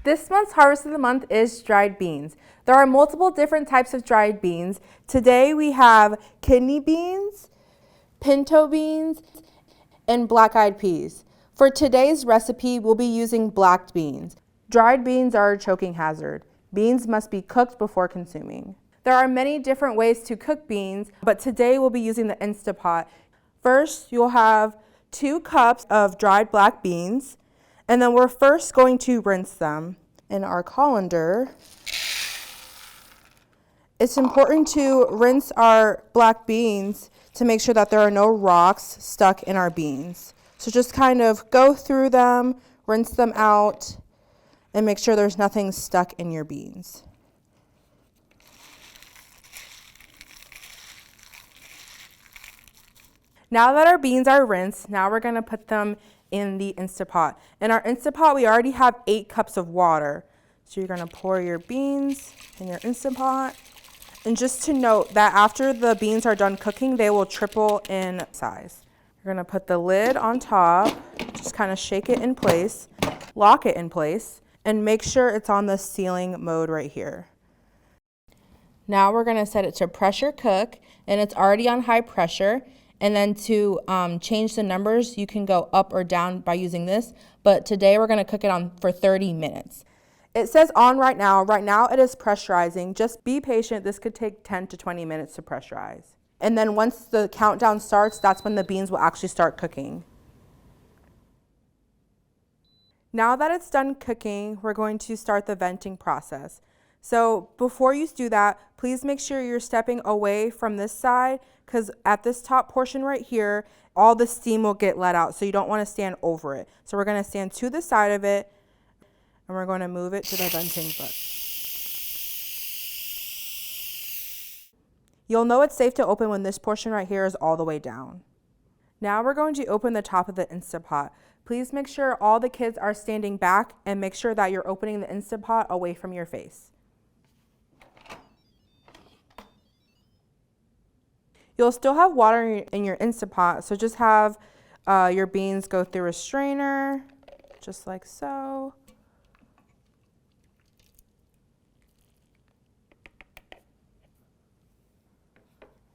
This month's harvest of the month is dried beans. There are multiple different types of dried beans. Today we have kidney beans, pinto beans, and black-eyed peas. For today's recipe, we'll be using black beans. Dried beans are a choking hazard. Beans must be cooked before consuming. There are many different ways to cook beans, but today we'll be using the Instapot. First, you'll have 2 cups of dried black beans, and then we're first going to rinse them in our colander. It's important to rinse our black beans to make sure that there are no rocks stuck in our beans. So just kind of go through them, rinse them out, and make sure there's nothing stuck in your beans. Now that our beans are rinsed, now we're going to put them in the Instapot. In our Instapot, we already have 8 cups of water. So you're going to pour your beans in your Instapot. And just to note that after the beans are done cooking, they will triple in size. You're going to put the lid on top, just kind of shake it in place, lock it in place, and make sure it's on the sealing mode right here. Now we're going to set it to pressure cook, and it's already on high pressure. And then to change the numbers, you can go up or down by using this. But today we're going to cook it on for 30 minutes. It says on right now. Right now it is pressurizing. Just be patient. This could take 10 to 20 minutes to pressurize. And then once the countdown starts, that's when the beans will actually start cooking. Now that it's done cooking, we're going to start the venting process. So before you do that, please make sure you're stepping away from this side, because at this top portion right here, all the steam will get let out. So you don't want to stand over it. So we're going to stand to the side of it, and we're going to move it to the venting foot. You'll know it's safe to open when this portion right here is all the way down. Now we're going to open the top of the Instapot. Please make sure all the kids are standing back, and make sure that you're opening the Instapot away from your face. You'll still have water in your Instapot, so just have your beans go through a strainer, just like so.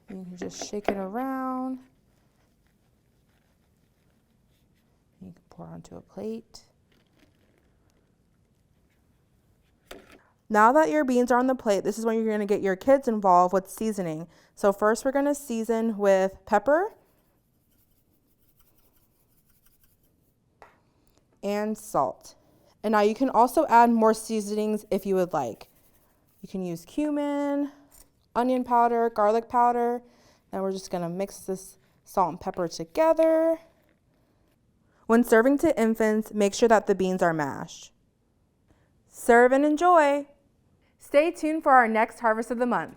You can just shake it around. You can pour onto a plate. Now that your beans are on the plate, this is when you're going to get your kids involved with seasoning. So first we're going to season with pepper and salt. And now you can also add more seasonings if you would like. You can use cumin, onion powder, garlic powder, and we're just going to mix this salt and pepper together. When serving to infants, make sure that the beans are mashed. Serve and enjoy! Stay tuned for our next harvest of the month.